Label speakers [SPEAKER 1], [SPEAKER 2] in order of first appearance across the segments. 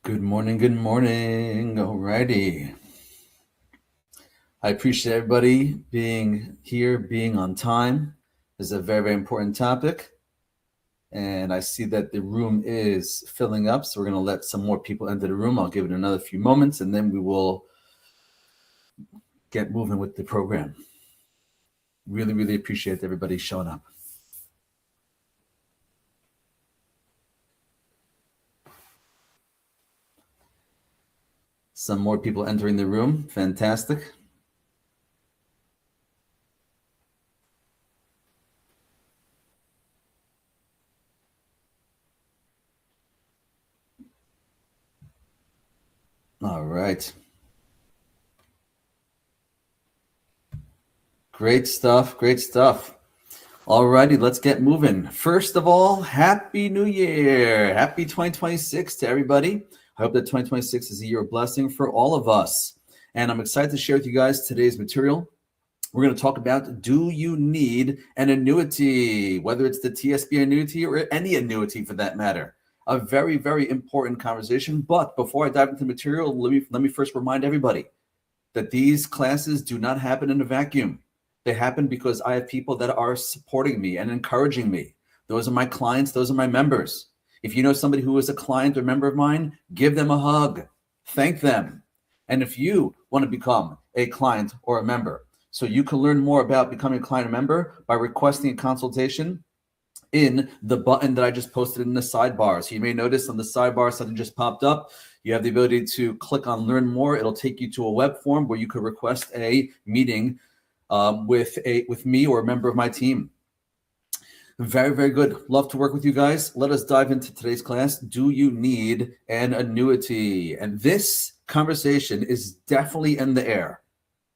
[SPEAKER 1] Good morning, good morning. Alrighty. I appreciate everybody being here, being on time. This is a very, very important topic. And I see that the room is filling up, so we're going to let some more people enter the room. I'll give it another few moments, and then we will get moving with the program. Really, really appreciate everybody showing up. Some more people entering the room. Fantastic. All right. Great stuff. Great stuff. All righty, let's get moving. First of all, Happy New Year. Happy 2026 to everybody. I hope that 2026 is a year of blessing for all of us. And I'm excited to share with you guys today's material. We're going to talk about, do you need an annuity, whether it's the TSP annuity or any annuity for that matter. A very, very important conversation. But before I dive into the material, let me first remind everybody that these classes do not happen in a vacuum. They happen because I have people that are supporting me and encouraging me. Those are my clients. Those are my members. If you know somebody who is a client or member of mine, give them a hug. Thank them. And if you want to become a client or a member, so you can learn more about becoming a client or member by requesting a consultation in the button that I just posted in the sidebar. So you may notice on the sidebar, something just popped up. You have the ability to click on learn more. It'll take you to a web form where you could request a meeting with me or a member of my team. Very, very good. Love to work with you guys. Let us dive into today's class. Do you need an annuity? And this conversation is definitely in the air.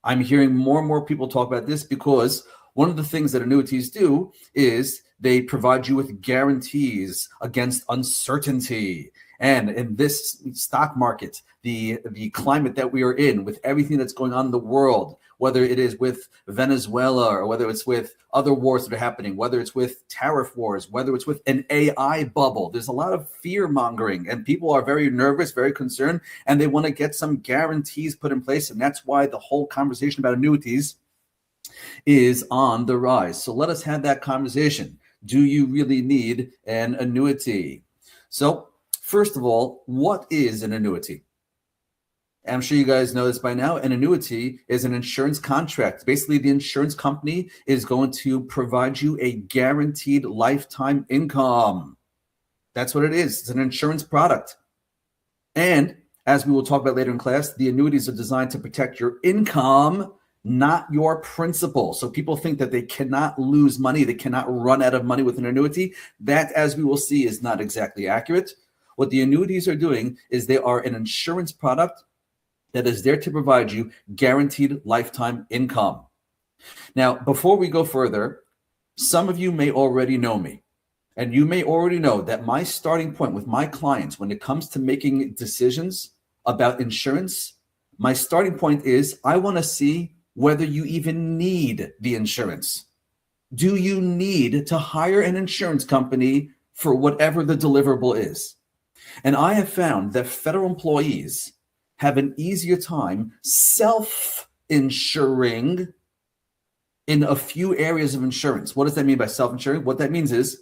[SPEAKER 1] I'm hearing more and more people talk about this because one of the things that annuities do is they provide you with guarantees against uncertainty. And in this stock market, the climate that we are in, with everything that's going on in the world, whether it is with Venezuela or whether it's with other wars that are happening, whether it's with tariff wars, whether it's with an AI bubble, there's a lot of fear mongering and people are very nervous, very concerned, and they want to get some guarantees put in place. And that's why the whole conversation about annuities is on the rise. So let us have that conversation. Do you really need an annuity? So first of all, what is an annuity? I'm sure you guys know this by now. An annuity is an insurance contract. Basically, the insurance company is going to provide you a guaranteed lifetime income. That's what it is. It's an insurance product. And as we will talk about later in class, the annuities are designed to protect your income, not your principal. So people think that they cannot lose money, they cannot run out of money with an annuity. That, as we will see, is not exactly accurate. What the annuities are doing is they are an insurance product that is there to provide you guaranteed lifetime income. Now, before we go further, some of you may already know me, and you may already know that my starting point with my clients when it comes to making decisions about insurance, my starting point is I want to see whether you even need the insurance. Do you need to hire an insurance company for whatever the deliverable is? And I have found that federal employees have an easier time self-insuring in a few areas of insurance. What does that mean by self-insuring? What that means is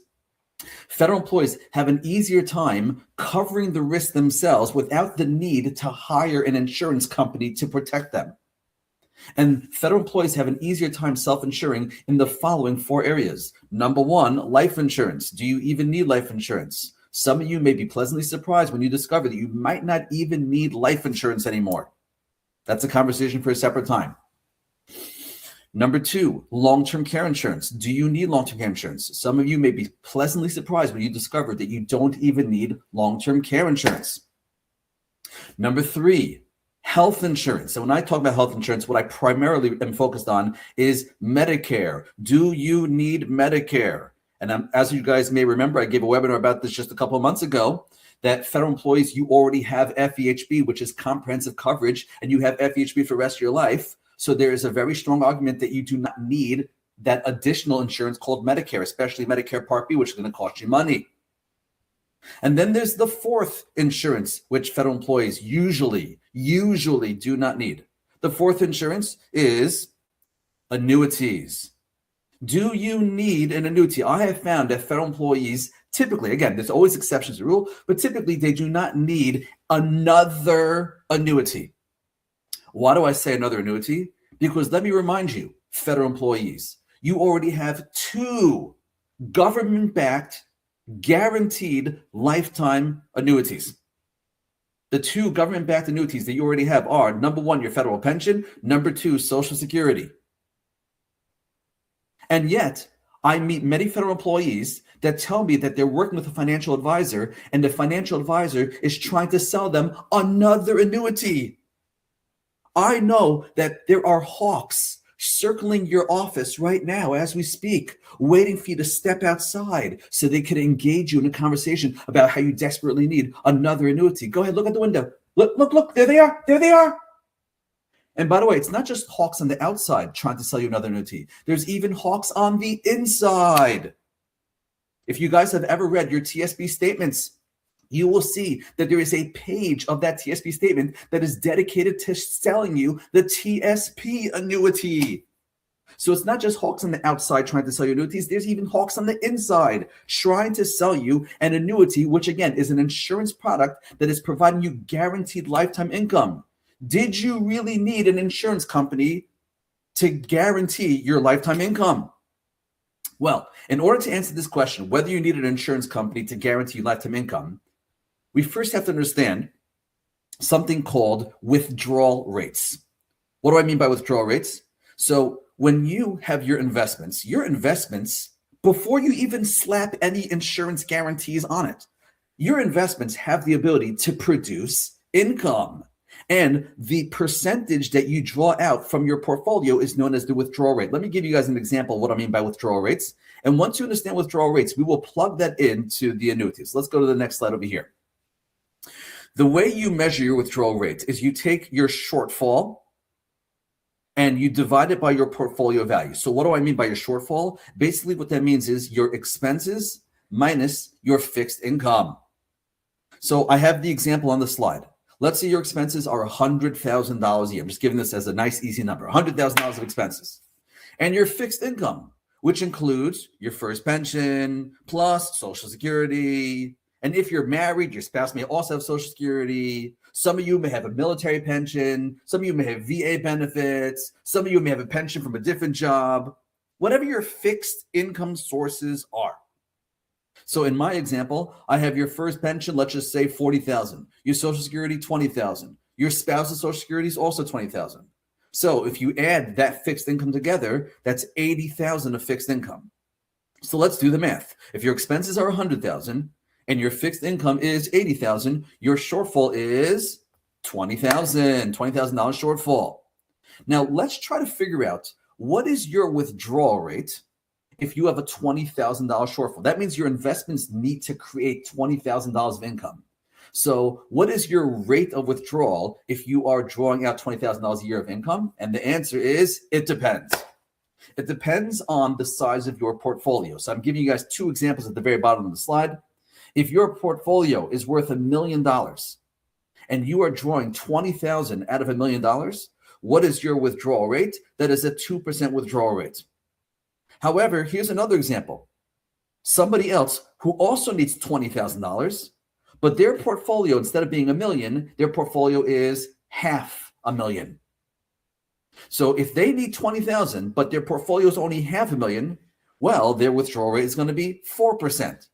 [SPEAKER 1] federal employees have an easier time covering the risk themselves without the need to hire an insurance company to protect them. And federal employees have an easier time self-insuring in the following four areas. Number one, life insurance. Do you even need life insurance? Some of you may be pleasantly surprised when you discover that you might not even need life insurance anymore. That's a conversation for a separate time. Number two, long-term care insurance. Do you need long-term care insurance? Some of you may be pleasantly surprised when you discover that you don't even need long-term care insurance. Number three, health insurance. So when I talk about health insurance, what I primarily am focused on is Medicare. Do you need Medicare? And as you guys may remember, I gave a webinar about this just a couple of months ago, that federal employees, you already have FEHB, which is comprehensive coverage, and you have FEHB for the rest of your life. So there is a very strong argument that you do not need that additional insurance called Medicare, especially Medicare Part B, which is going to cost you money. And then there's the fourth insurance, which federal employees usually do not need. The fourth insurance is annuities. Do you need an annuity? I have found that federal employees typically, again, there's always exceptions to the rule, but typically they do not need another annuity. Why do I say another annuity? Because let me remind you, federal employees, you already have two government-backed, guaranteed lifetime annuities. The two government-backed annuities that you already have are, number one, your federal pension, number two, Social Security. And yet, I meet many federal employees that tell me that they're working with a financial advisor, and the financial advisor is trying to sell them another annuity. I know that there are hawks circling your office right now as we speak, waiting for you to step outside so they can engage you in a conversation about how you desperately need another annuity. Go ahead, look at the window. Look, there they are. And by the way, it's not just hawks on the outside trying to sell you another annuity. There's even hawks on the inside. If you guys have ever read your TSB statements, you will see that there is a page of that TSP statement that is dedicated to selling you the TSP annuity. So it's not just hawks on the outside trying to sell you annuities. There's even hawks on the inside trying to sell you an annuity, which again is an insurance product that is providing you guaranteed lifetime income. Did you really need an insurance company to guarantee your lifetime income? Well, in order to answer this question, whether you need an insurance company to guarantee lifetime income, we first have to understand something called withdrawal rates. What do I mean by withdrawal rates? So when you have your investments, before you even slap any insurance guarantees on it, your investments have the ability to produce income. And the percentage that you draw out from your portfolio is known as the withdrawal rate. Let me give you guys an example of what I mean by withdrawal rates. And once you understand withdrawal rates, we will plug that into the annuities. Let's go to the next slide over here. The way you measure your withdrawal rate is you take your shortfall and you divide it by your portfolio value. So what do I mean by your shortfall? Basically what that means is your expenses minus your fixed income. So I have the example on the slide. Let's say your expenses are $100,000 a year. I'm just giving this as a nice, easy number, $100,000 of expenses. And your fixed income, which includes your first pension plus Social Security. And if you're married, your spouse may also have Social Security. Some of you may have a military pension. Some of you may have VA benefits. Some of you may have a pension from a different job. Whatever your fixed income sources are. So in my example, I have your first pension, let's just say $40,000. Your Social Security, $20,000. Your spouse's Social Security is also $20,000. So if you add that fixed income together, that's $80,000 of fixed income. So let's do the math. If your expenses are $100,000 and your fixed income is $80,000, your shortfall is $20,000 shortfall. Now let's try to figure out what is your withdrawal rate if you have a $20,000 shortfall. That means your investments need to create $20,000 of income. So what is your rate of withdrawal if you are drawing out $20,000 a year of income? And the answer is, it depends. It depends on the size of your portfolio. So I'm giving you guys two examples at the very bottom of the slide. If your portfolio is worth $1 million and you are drawing $20,000 out of $1 million, what is your withdrawal rate? That is a 2% withdrawal rate. However, here's another example. Somebody else who also needs $20,000, but their portfolio, instead of being $1 million, their portfolio is $500,000. So if they need $20,000, but their portfolio is only $500,000, well, their withdrawal rate is going to be 4%.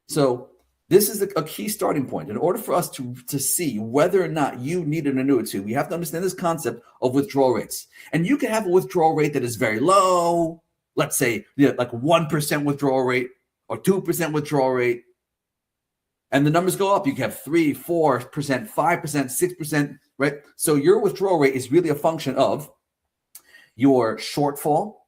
[SPEAKER 1] So this is a key starting point. In order for us to see whether or not you need an annuity, we have to understand this concept of withdrawal rates. And you can have a withdrawal rate that is very low, let's say like 1% withdrawal rate or 2% withdrawal rate. And the numbers go up. You can have 3%, 4%, 5%, 6%, right? So your withdrawal rate is really a function of your shortfall.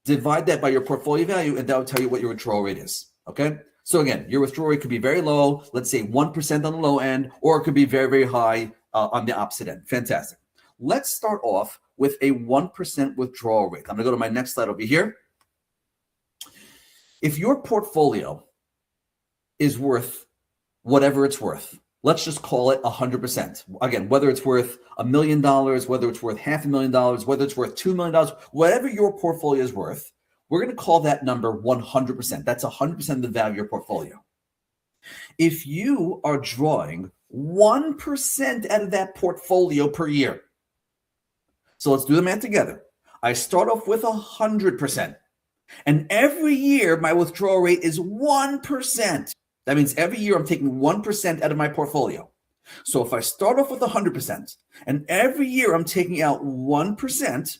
[SPEAKER 1] Divide that by your portfolio value, and that will tell you what your withdrawal rate is, okay? So again, your withdrawal rate could be very low, let's say 1% on the low end, or it could be very, very high on the opposite end. Fantastic. Let's start off with a 1% withdrawal rate. I'm going to go to my next slide over here. If your portfolio is worth whatever it's worth. Let's just call it 100%. Again, whether it's worth $1 million, whether it's worth $500,000, whether it's worth $2 million, whatever your portfolio is worth, we're going to call that number 100%. That's 100% of the value of your portfolio. If you are drawing 1% out of that portfolio per year, so let's do the math together. I start off with 100%, and every year my withdrawal rate is 1%. That means every year I'm taking 1% out of my portfolio. So if I start off with 100%, and every year I'm taking out 1%,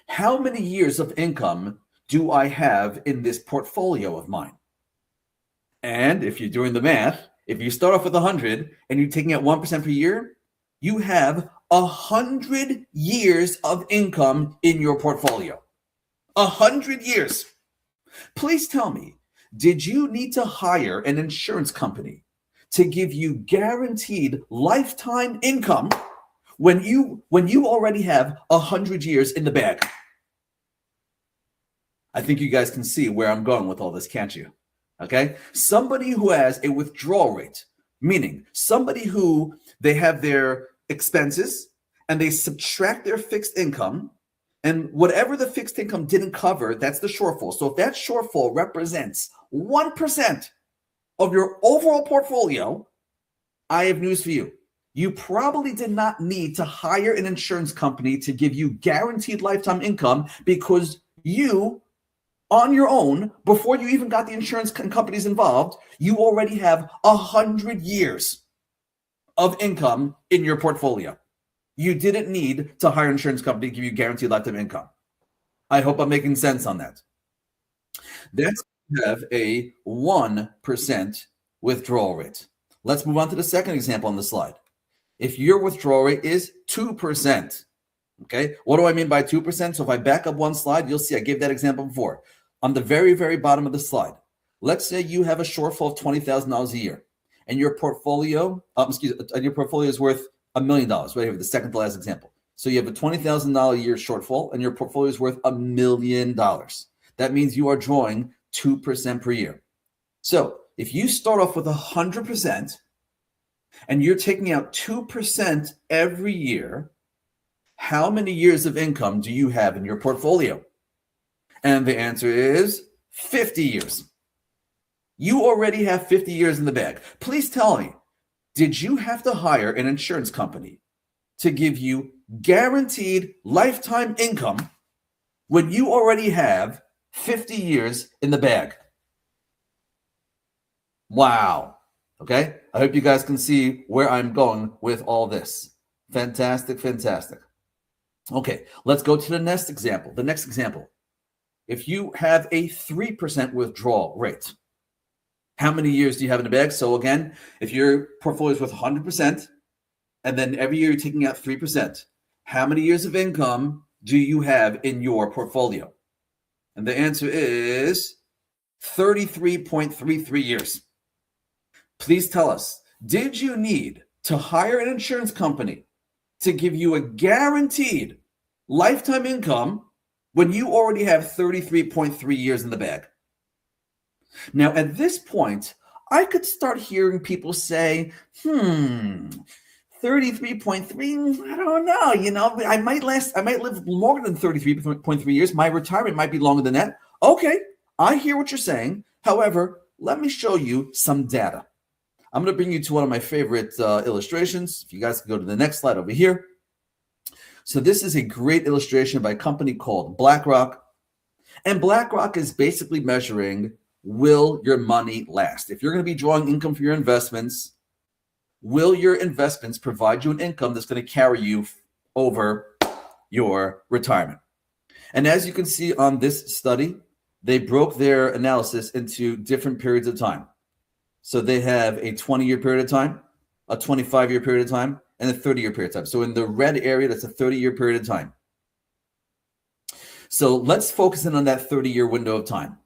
[SPEAKER 1] how many years of income do I have in this portfolio of mine? And if you're doing the math, if you start off with 100 and you're taking out 1% per year, you have 100 years of income in your portfolio. 100 years. Please tell me, did you need to hire an insurance company to give you guaranteed lifetime income when you already have 100 years in the bag? I think you guys can see where I'm going with all this, can't you? Okay, somebody who has a withdrawal rate, meaning somebody who they have their expenses and they subtract their fixed income, and whatever the fixed income didn't cover, that's the shortfall. So if that shortfall represents 1% of your overall portfolio, I have news for you. You probably did not need to hire an insurance company to give you guaranteed lifetime income, because you, on your own, before you even got the insurance companies involved, you already have 100 years of income in your portfolio. You didn't need to hire an insurance company to give you guaranteed lifetime income. I hope I'm making sense on that. That's have a 1% withdrawal rate. Let's move on to the second example on the slide. If your withdrawal rate is 2%, okay, what do I mean by 2%? So if I back up one slide, you'll see I gave that example before. On the very, very bottom of the slide, let's say you have a shortfall of $20,000 a year, and your portfolio, is worth $1 million. Right here, the second to last example. So you have a $20,000 a year shortfall, and your portfolio is worth $1 million. That means you are drawing 2% per year. So if you start off with 100% and you're taking out 2% every year, how many years of income do you have in your portfolio? And the answer is 50 years. You already have 50 years in the bag. Please tell me, did you have to hire an insurance company to give you guaranteed lifetime income when you already have 50 years in the bag? Wow. Okay. I hope you guys can see where I'm going with all this. Fantastic, fantastic. Okay, let's go to the next example. The next example. If you have a 3% withdrawal rate, how many years do you have in the bag? So again, if your portfolio is worth 100%, and then every year you're taking out 3%, how many years of income do you have in your portfolio? And the answer is 33.33 years. Please tell us, did you need to hire an insurance company to give you a guaranteed lifetime income when you already have 33.3 years in the bag? Now, at this point, I could start hearing people say, 33.3, I don't know, I might live longer than 33.3 years. My retirement might be longer than that. Okay, I hear what you're saying. However, let me show you some data. I'm going to bring you to one of my favorite illustrations. If you guys can go to the next slide over here. So this is a great illustration by a company called BlackRock. And BlackRock is basically measuring, will your money last? If you're going to be drawing income for your investments, will your investments provide you an income that's going to carry you over your retirement? And as you can see on this study, they broke their analysis into different periods of time. So they have a 20-year period of time, a 25-year period of time, and a 30-year period of time. So in the red area, that's a 30-year period of time. So let's focus in on that 30-year window of time.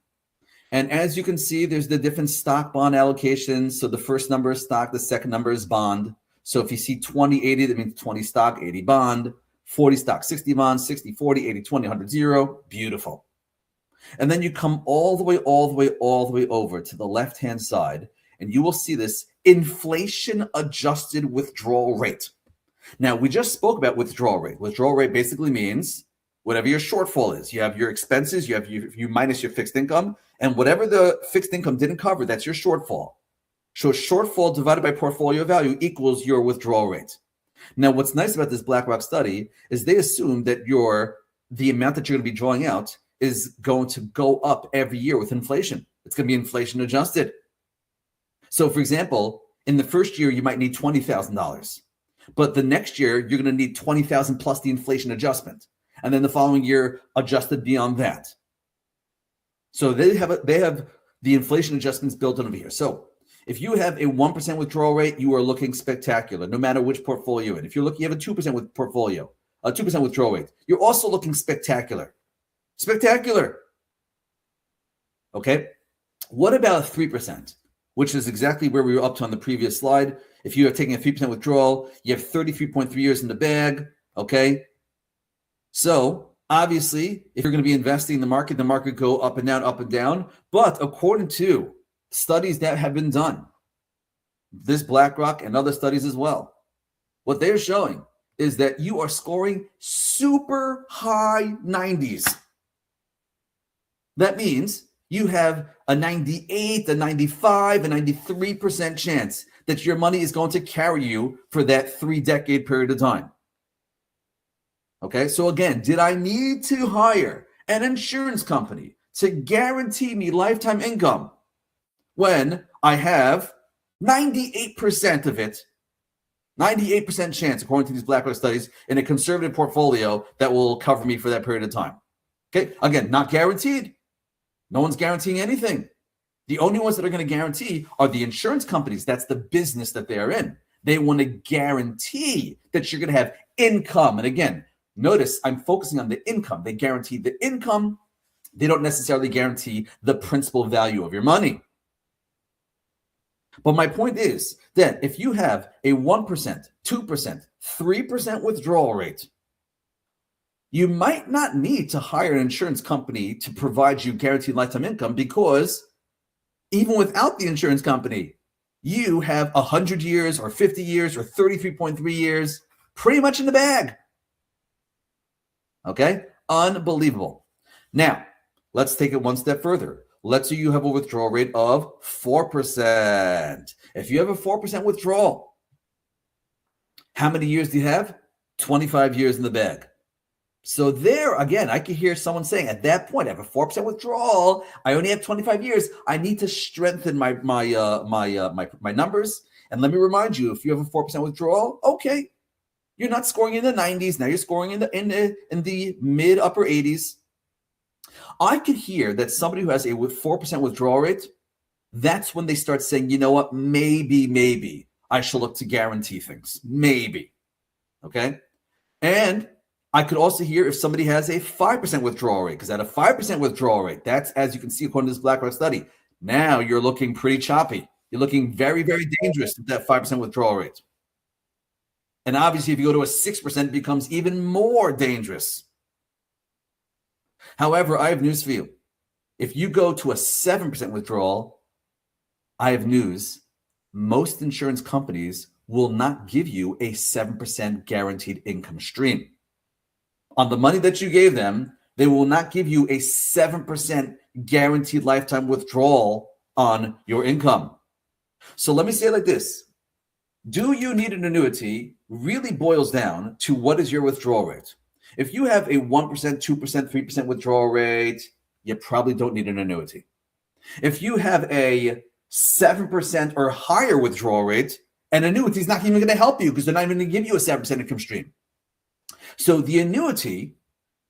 [SPEAKER 1] And as you can see, there's the different stock bond allocations. So the first number is stock, the second number is bond. So if you see 20-80, that means 20 stock, 80 bond, 40 stock, 60 bond, 60-40, 80-20, 100-0. Beautiful. And then you come all the way over to the left-hand side, and you will see this inflation-adjusted withdrawal rate. Now, we just spoke about withdrawal rate. Withdrawal rate basically means whatever your shortfall is. You have your expenses, you minus your fixed income, and whatever the fixed income didn't cover, that's your shortfall. So shortfall divided by portfolio value equals your withdrawal rate. Now, what's nice about this BlackRock study is they assume that the amount that you're going to be drawing out is going to go up every year with inflation. It's going to be inflation adjusted. So, for example, in the first year, you might need $20,000. But the next year, you're going to need $20,000 plus the inflation adjustment. And then the following year, adjusted beyond that. So they have the inflation adjustments built in over here. So if you have a 1% withdrawal rate, you are looking spectacular, no matter which portfolio you're in. If you have a 2% portfolio, a 2% withdrawal rate, you're also looking spectacular. Spectacular. Okay. What about 3%, which is exactly where we were up to on the previous slide? If you are taking a 3% withdrawal, you have 33.3 years in the bag. Okay. So obviously, if you're going to be investing in the market go up and down, up and down. But according to studies that have been done, this BlackRock and other studies as well, what they're showing is that you are scoring super high 90s. That means you have a 98, a 95, a 93% chance that your money is going to carry you for that 3-decade period of time. Okay, so again, did I need to hire an insurance company to guarantee me lifetime income when I have 98% of it, 98% chance, according to these BlackRock studies, in a conservative portfolio that will cover me for that period of time? Okay, again, not guaranteed. No one's guaranteeing anything. The only ones that are going to guarantee are the insurance companies. That's the business that they're in. They want to guarantee that you're going to have income. And again, notice I'm focusing on the income. They guarantee the income. They don't necessarily guarantee the principal value of your money. But my point is that if you have a 1%, 2%, 3% withdrawal rate, you might not need to hire an insurance company to provide you guaranteed lifetime income, because even without the insurance company, you have 100 years or 50 years or 33.3 years pretty much in the bag. Okay? Unbelievable. Now, let's take it one step further. Let's say you have a withdrawal rate of 4%. If you have a 4% withdrawal, how many years do you have? 25 years in the bag. So there, again, I could hear someone saying, at that point, I have a 4% withdrawal. I only have 25 years. I need to strengthen my numbers. And let me remind you, if you have a 4% withdrawal, okay, you're not scoring in the 90s. Now you're scoring in the mid upper 80s. I could hear that somebody who has a 4% withdrawal rate, that's when they start saying, you know what, maybe I should look to guarantee things. Maybe. Okay. And I could also hear if somebody has a 5% withdrawal rate, because at a 5% withdrawal rate, that's, as you can see according to this BlackRock study, now you're looking pretty choppy. You're looking very, very dangerous with that 5% withdrawal rate. And obviously, if you go to a 6%, it becomes even more dangerous. However, I have news for you. If you go to a 7% withdrawal, I have news. Most insurance companies will not give you a 7% guaranteed income stream. On the money that you gave them, they will not give you a 7% guaranteed lifetime withdrawal on your income. So let me say it like this. Do you need an annuity really boils down to what is your withdrawal rate. If you have a 1%, 2%, 3% withdrawal rate, you probably don't need an annuity. If you have a 7% or higher withdrawal rate, an annuity is not even going to help you because they're not even going to give you a 7% income stream. So the annuity,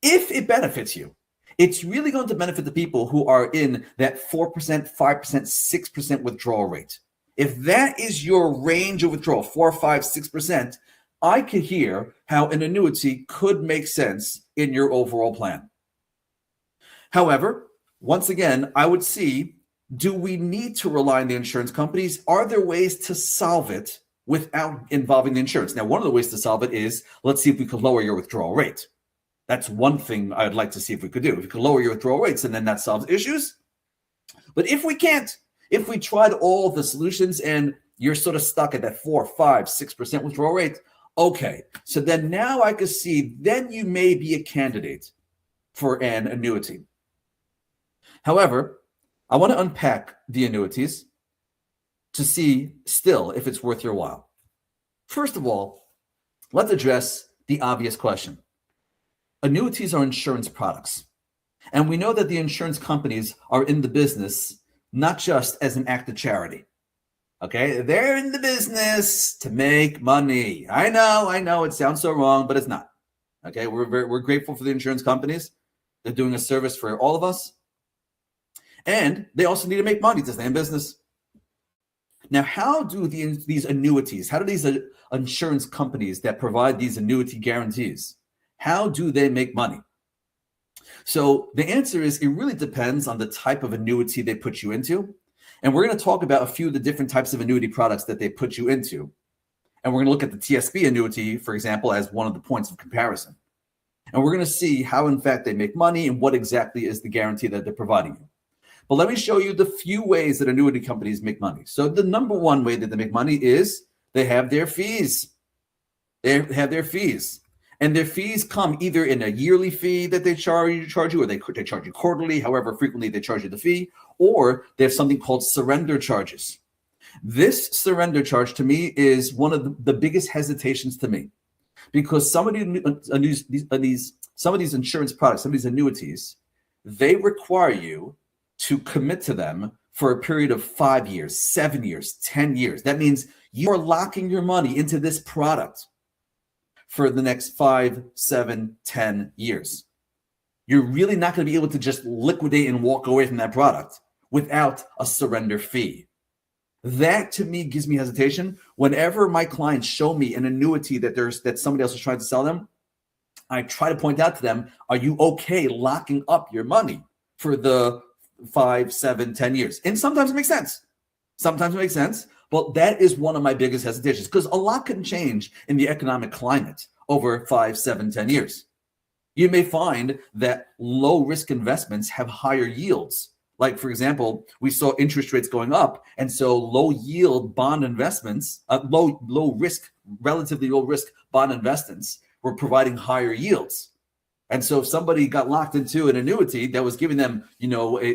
[SPEAKER 1] if it benefits you, it's really going to benefit the people who are in that 4%, 5%, 6% withdrawal rate. If that is your range of withdrawal, 4, 5, 6%, I could hear how an annuity could make sense in your overall plan. However, once again, I would see, do we need to rely on the insurance companies? Are there ways to solve it without involving the insurance? Now, one of the ways to solve it is, let's see if we could lower your withdrawal rate. That's one thing I'd like to see if we could do. If we could lower your withdrawal rates, and then that solves issues. But if we can't, if we tried all the solutions and you're sort of stuck at that 4, 5, 6% withdrawal rate, okay. So then now I can see, then you may be a candidate for an annuity. However, I want to unpack the annuities to see still if it's worth your while. First of all, let's address the obvious question. Annuities are insurance products. And we know that the insurance companies are in the business not just as an act of charity. Okay, they're in the business to make money. I know it sounds so wrong, but it's not. Okay, we're grateful for the insurance companies. They're doing a service for all of us. And they also need to make money to stay in business. Now, how do these annuities, how do these insurance companies that provide these annuity guarantees, how do they make money? So the answer is it really depends on the type of annuity they put you into. And we're going to talk about a few of the different types of annuity products that they put you into. And we're going to look at the TSP annuity, for example, as one of the points of comparison. And we're going to see how, in fact, they make money and what exactly is the guarantee that they're providing you. But let me show you the few ways that annuity companies make money. So the number one way that they make money is they have their fees. They have their fees. And their fees come either in a yearly fee that they charge you, or they charge you quarterly, however frequently they charge you the fee, or they have something called surrender charges. This surrender charge to me is one of the biggest hesitations to me, because some of these insurance products, some of these annuities, they require you to commit to them for a period of 5 years, 7 years, 10 years. That means you are locking your money into this product for the next 5, 7, 10 years. You're really not going to be able to just liquidate and walk away from that product without a surrender fee. That to me gives me hesitation. Whenever my clients show me an annuity that somebody else is trying to sell them, I try to point out to them, are you okay locking up your money for the 5, 7, 10 years? And sometimes it makes sense. Sometimes it makes sense. But that is one of my biggest hesitations, because a lot can change in the economic climate over 5, 7, 10 years. You may find that low risk investments have higher yields. Like, for example, we saw interest rates going up. And so low yield bond investments, relatively low risk bond investments were providing higher yields. And so if somebody got locked into an annuity that was giving them,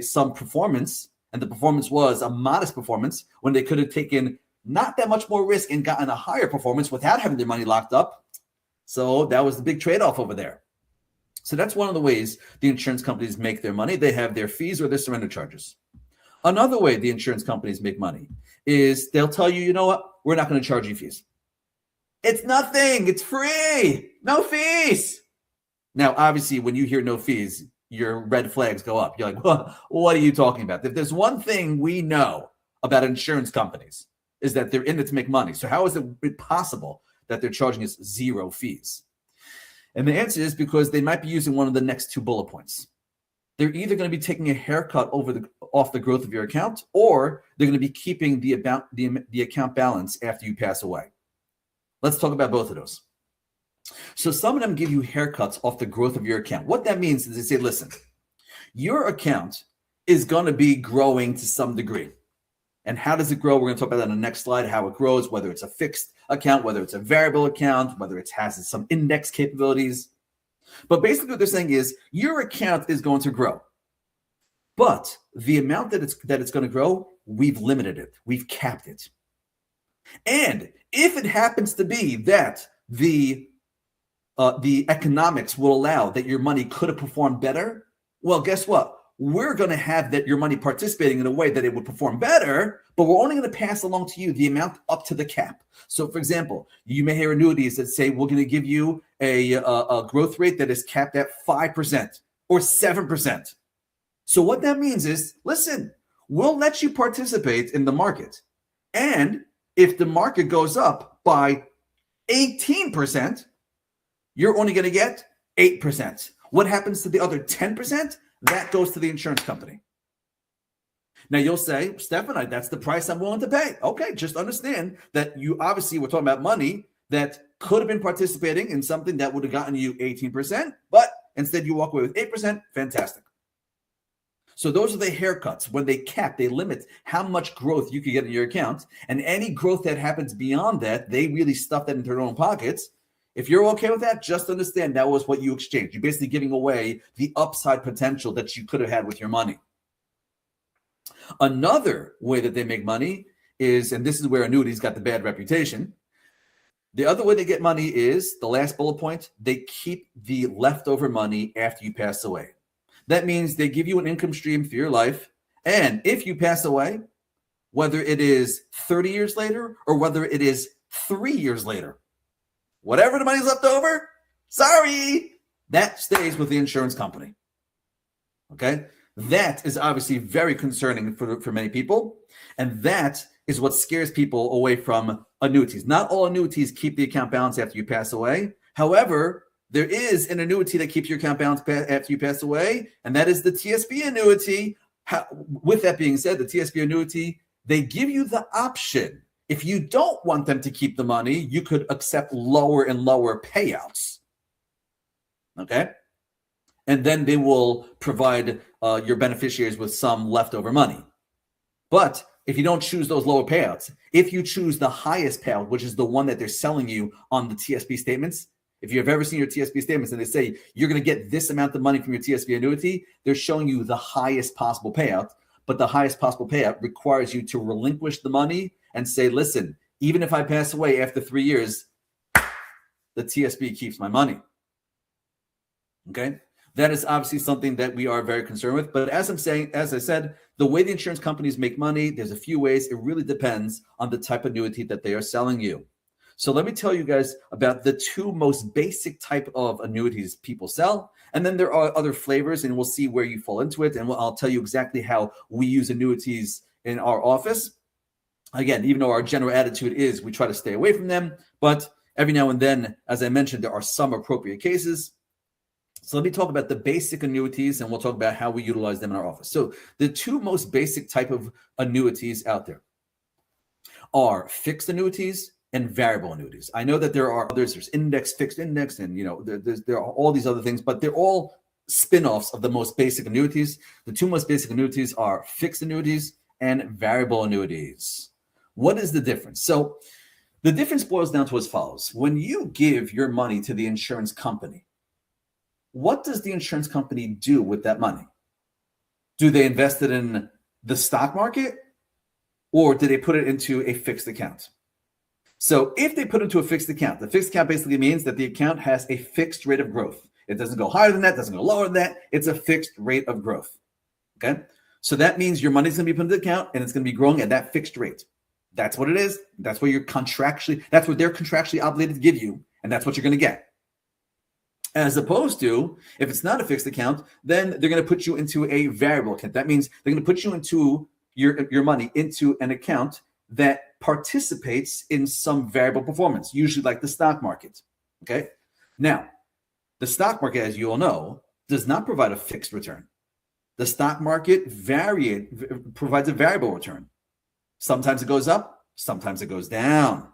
[SPEAKER 1] some performance, and the performance was a modest performance, when they could have taken not that much more risk and gotten a higher performance without having their money locked up. So that was the big trade-off over there. So that's one of the ways the insurance companies make their money. They have their fees or their surrender charges. Another way the insurance companies make money is they'll tell you, you know what, we're not going to charge you fees. It's nothing. It's free. No fees. Now, obviously, when you hear no fees, your red flags go up. You're like, well, what are you talking about? If there's one thing we know about insurance companies is that they're in it to make money. So how is it possible that they're charging us zero fees? And the answer is because they might be using one of the next two bullet points. They're either going to be taking a haircut off the growth of your account, or they're going to be keeping the account balance after you pass away. Let's talk about both of those. So some of them give you haircuts off the growth of your account. What that means is they say, listen, your account is going to be growing to some degree. And how does it grow? We're going to talk about that on the next slide, how it grows, whether it's a fixed account, whether it's a variable account, whether it has some index capabilities. But basically what they're saying is your account is going to grow. But the amount that it's going to grow, we've limited it. We've capped it. And if it happens to be that the economics will allow that your money could have performed better, well, guess what? We're going to have that your money participating in a way that it would perform better, but we're only going to pass along to you the amount up to the cap. So, for example, you may hear annuities that say we're going to give you a growth rate that is capped at 5% or 7%. So what that means is, listen, we'll let you participate in the market. And if the market goes up by 18%, you're only going to get 8%. What happens to the other 10%? That goes to the insurance company. Now you'll say, Stefan, that's the price I'm willing to pay. Okay, just understand that you obviously we're talking about money that could have been participating in something that would have gotten you 18%, but Instead, you walk away with 8%. Fantastic. So those are the haircuts. When they limit how much growth you can get in your account. And any growth that happens beyond that, they really stuff that into their own pockets. If you're okay with that, just understand that was what you exchanged. You're basically giving away the upside potential that you could have had with your money. Another way that they make money is, and this is where annuities got the bad reputation, the other way they get money is, the last bullet point, they keep the leftover money after you pass away. That means they give you an income stream for your life. And if you pass away, whether it is 30 years later or whether it is 3 years later, whatever the money's left over, sorry, that stays with the insurance company. Okay? That is obviously very concerning for many people. And that is what scares people away from annuities. Not all annuities keep the account balance after you pass away. However, there is an annuity that keeps your account balance after you pass away, and that is the TSP annuity. With that being said, the TSP annuity, they give you the option. If you don't want them to keep the money, you could accept lower and lower payouts. Okay? And then they will provide your beneficiaries with some leftover money. But if you don't choose those lower payouts, if you choose the highest payout, which is the one that they're selling you on the TSP statements, if you've ever seen your TSP statements and they say you're going to get this amount of money from your TSP annuity, they're showing you the highest possible payout. But the highest possible payout requires you to relinquish the money and say, listen, even if I pass away after 3 years, the TSP keeps my money. Okay? That is obviously something that we are very concerned with. But as I said, the way the insurance companies make money, there's a few ways. It really depends on the type of annuity that they are selling you. So let me tell you guys about the two most basic type of annuities people sell. And then there are other flavors, and we'll see where you fall into it. And I'll tell you exactly how we use annuities in our office. Again, even though our general attitude is we try to stay away from them, but every now and then, as I mentioned, there are some appropriate cases. So let me talk about the basic annuities, and we'll talk about how we utilize them in our office. So the two most basic type of annuities out there are fixed annuities and variable annuities. I know that there are others. There's index, fixed index, and there are all these other things, but they're all spin-offs of the most basic annuities. The two most basic annuities are fixed annuities and variable annuities. What is the difference? So the difference boils down to as follows. When you give your money to the insurance company, what does the insurance company do with that money? Do they invest it in the stock market, or do they put it into a fixed account? So if they put it into a fixed account, the fixed account basically means that the account has a fixed rate of growth. It doesn't go higher than that, doesn't go lower than that. It's a fixed rate of growth. Okay? So that means your money's going to be put into the account and it's going to be growing at that fixed rate. That's what it is. That's what that's what they're contractually obligated to give you, and that's what you're going to get. As opposed to, if it's not a fixed account, then they're going to put you into a variable account. That means they're going to put you into your money into an account that participates in some variable performance, usually like the stock market. Okay. Now, the stock market, as you all know, does not provide a fixed return. The stock market provides a variable return. Sometimes it goes up, sometimes it goes down.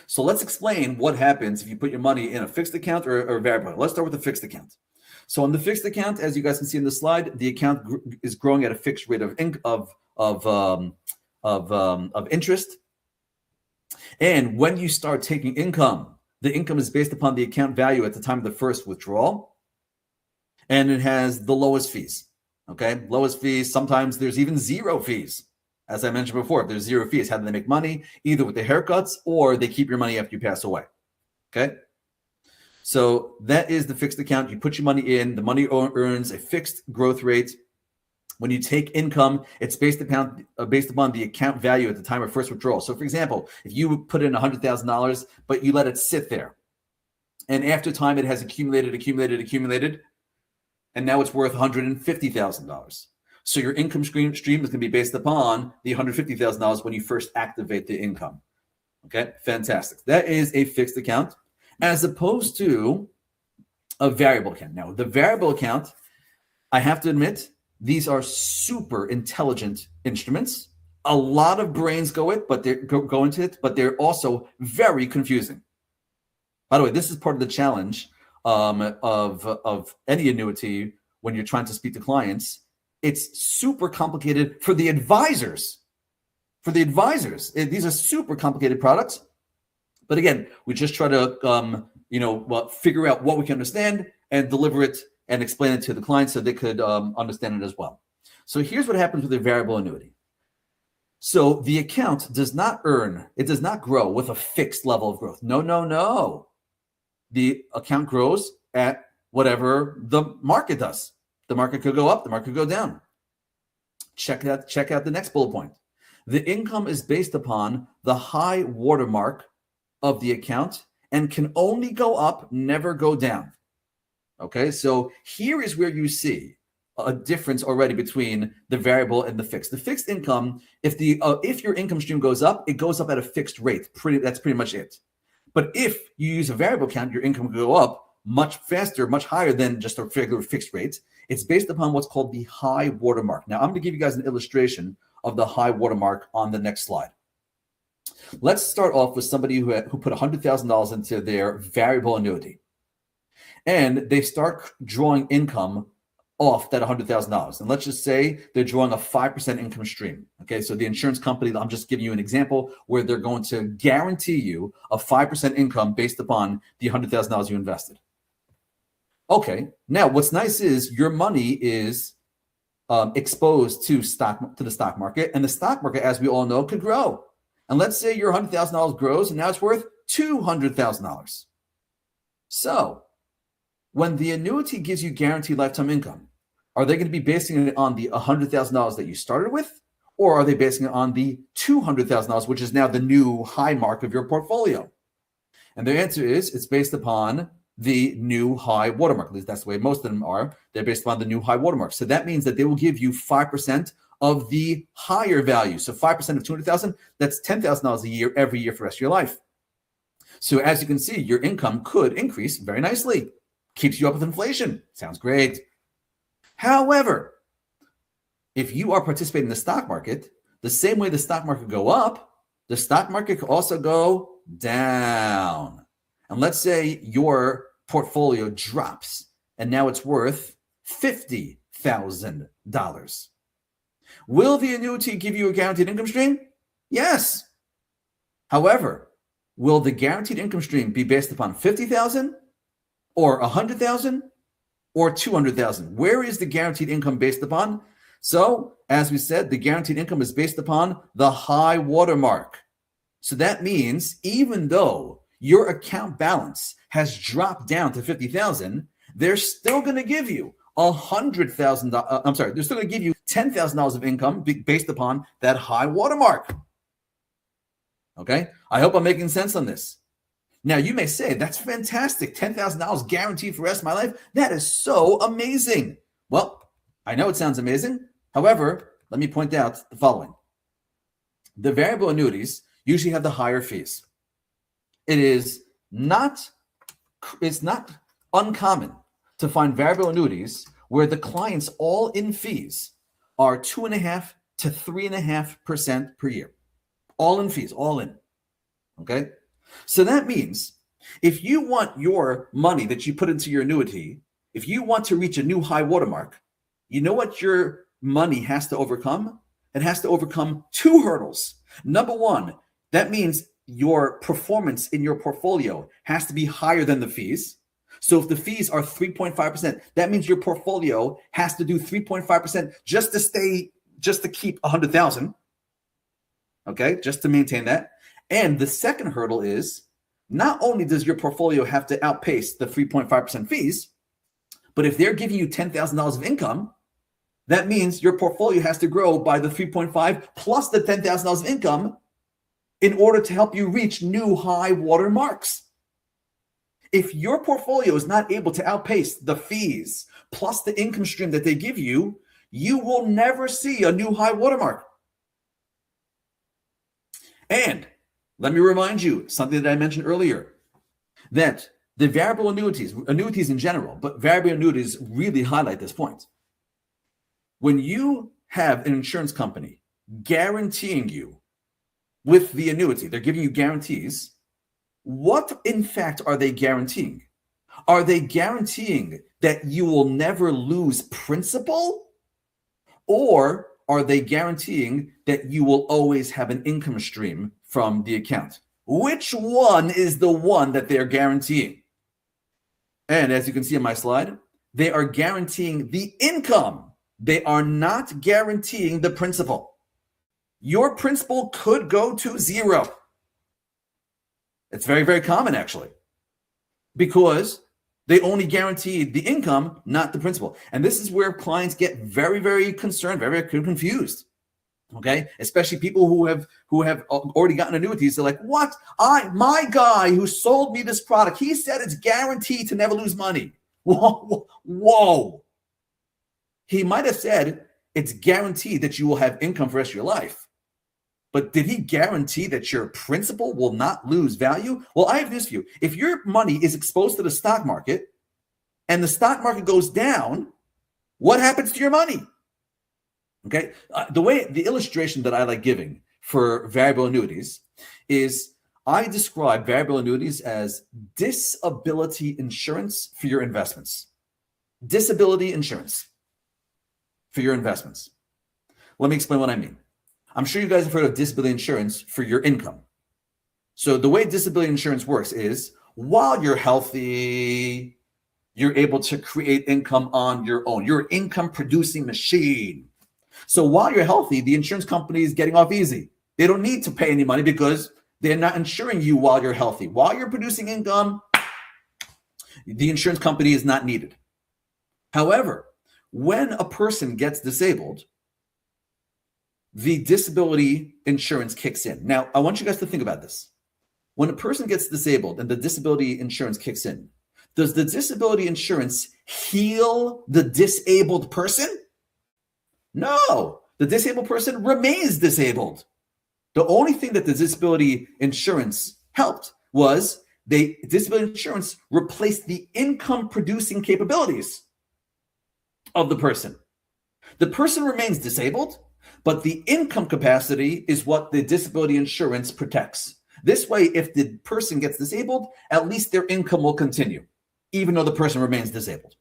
[SPEAKER 1] So let's explain what happens if you put your money in a fixed account or a variable. Let's start with the fixed account. So on the fixed account, as you guys can see in the slide, the account is growing at a fixed rate of interest. And when you start taking income, the income is based upon the account value at the time of the first withdrawal, and it has the lowest fees. Okay, lowest fees. Sometimes there's even zero fees. As I mentioned before, if there's zero fees, how do they make money? Either with the haircuts or they keep your money after you pass away. Okay, so that is the fixed account. You put your money in, the money earns a fixed growth rate. When you take income, it's based upon the account value at the time of first withdrawal. So, for example, if you put in $100,000, but you let it sit there, and after time it has accumulated, and now it's worth $150,000. So your income stream is going to be based upon the $150,000 when you first activate the income. Okay, fantastic. That is a fixed account, as opposed to a variable account. Now, the variable account, I have to admit, these are super intelligent instruments. A lot of brains go into it, but they're also very confusing. By the way, this is part of the challenge of any annuity when you're trying to speak to clients, it's super complicated for the advisors. These are super complicated products. But again, we just try to figure out what we can understand and deliver it and explain it to the clients so they could understand it as well. So here's what happens with a variable annuity. So the account does not grow with a fixed level of growth. No. The account grows at whatever the market does. The market could go up, the market could go down. Check out the next bullet point. The income is based upon the high watermark of the account and can only go up, never go down. Okay, so here is where you see a difference already between the variable and the fixed. The fixed income, if your income stream goes up, it goes up at a fixed rate. That's pretty much it. But if you use a variable account, your income will go up much faster, much higher than just a regular fixed rate. It's based upon what's called the high watermark. Now, I'm going to give you guys an illustration of the high watermark on the next slide. Let's start off with somebody who put $100,000 into their variable annuity. And they start drawing income off that $100,000. And let's just say they're drawing a 5% income stream. Okay, so the insurance company, I'm just giving you an example where they're going to guarantee you a 5% income based upon the $100,000 you invested. Okay, now what's nice is your money is exposed to the stock market, and the stock market, as we all know, could grow. And let's say your $100,000 grows and now it's worth $200,000. So when the annuity gives you guaranteed lifetime income, are they going to be basing it on the $100,000 that you started with, or are they basing it on the $200,000, which is now the new high mark of your portfolio? And the answer is it's based upon the new high watermark. At least that's the way most of them are. They're based upon the new high watermark. So that means that they will give you 5% of the higher value. So 5% of 200,000, that's $10,000 a year every year for the rest of your life. So as you can see, your income could increase very nicely. Keeps you up with inflation. Sounds great. However, if you are participating in the stock market, the same way the stock market go up, the stock market could also go down. And let's say your portfolio drops and now it's worth $50,000. Will the annuity give you a guaranteed income stream? Yes. However, will the guaranteed income stream be based upon 50,000 or 100,000 or 200,000? Where is the guaranteed income based upon? So, as we said, the guaranteed income is based upon the high watermark. So that means even though your account balance has dropped down to 50,000, they're still going to give you $100,000. They're still going to give you $10,000 of income based upon that high watermark. Okay, I hope I'm making sense on this. Now you may say that's fantastic, $10,000 guaranteed for the rest of my life. That is so amazing. Well, I know it sounds amazing. However, let me point out the following: the variable annuities usually have the higher fees. It's not uncommon to find variable annuities where the client's all-in fees are 2.5% to 3.5% per year. All-in fees, all in. Okay? So that means if you want your money that you put into your annuity, if you want to reach a new high watermark, you know what your money has to overcome? It has to overcome two hurdles. Number one, that means your performance in your portfolio has to be higher than the fees. So if the fees are 3.5%, that means your portfolio has to do 3.5% just to keep 100,000. Okay, just to maintain that. And the second hurdle is not only does your portfolio have to outpace the 3.5% fees, but if they're giving you $10,000 of income, that means your portfolio has to grow by the 3.5 plus the $10,000 of income in order to help you reach new high water marks. If your portfolio is not able to outpace the fees plus the income stream that they give you, you will never see a new high watermark. And let me remind you something that I mentioned earlier, that the variable annuities in general, but variable annuities really highlight this point. When you have an insurance company guaranteeing you with the annuity, they're giving you guarantees. What, in fact, are they guaranteeing? Are they guaranteeing that you will never lose principal? Or are they guaranteeing that you will always have an income stream from the account? Which one is the one that they're guaranteeing? And as you can see on my slide, they are guaranteeing the income. They are not guaranteeing the principal. Your principal could go to zero. It's very, very common, actually, because they only guarantee the income, not the principal. And this is where clients get very, very concerned, very, very confused. Okay, especially people who have already gotten annuities. They're like, "What? My guy who sold me this product, he said it's guaranteed to never lose money." Whoa. He might have said it's guaranteed that you will have income for the rest of your life. But did he guarantee that your principal will not lose value? Well, I have news for you. If your money is exposed to the stock market and the stock market goes down, what happens to your money? Okay, the illustration that I like giving for variable annuities is I describe variable annuities as disability insurance for your investments. Disability insurance for your investments. Let me explain what I mean. I'm sure you guys have heard of disability insurance for your income. So the way disability insurance works is while you're healthy, you're able to create income on your own. You're an income producing machine. So while you're healthy, the insurance company is getting off easy. They don't need to pay any money because they're not insuring you while you're healthy. While you're producing income, the insurance company is not needed. However, when a person gets disabled, the disability insurance kicks in. Now, I want you guys to think about this. When a person gets disabled and the disability insurance kicks in, does the disability insurance heal the disabled person? No, the disabled person remains disabled. The only thing that the disability insurance helped was disability insurance replaced the income producing capabilities of the person. The person remains disabled, but the income capacity is what the disability insurance protects. This way, if the person gets disabled, at least their income will continue, even though the person remains disabled.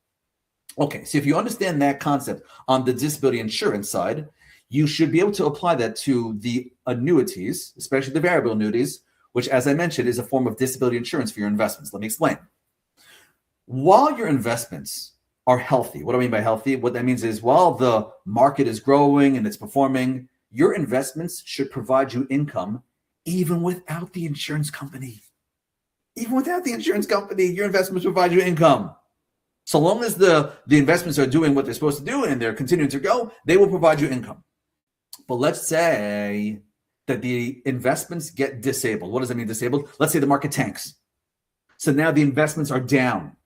[SPEAKER 1] Okay, so if you understand that concept on the disability insurance side, you should be able to apply that to the annuities, especially the variable annuities, which, as I mentioned, is a form of disability insurance for your investments. Let me explain. While your investments are healthy, what do I mean by healthy? What that means is while the market is growing and it's performing, your investments should provide you income even without the insurance company. Even without the insurance company, your investments provide you income. So long as the investments are doing what they're supposed to do and they're continuing to go, they will provide you income. But let's say that the investments get disabled. What does that mean, disabled? Let's say the market tanks. So now the investments are down.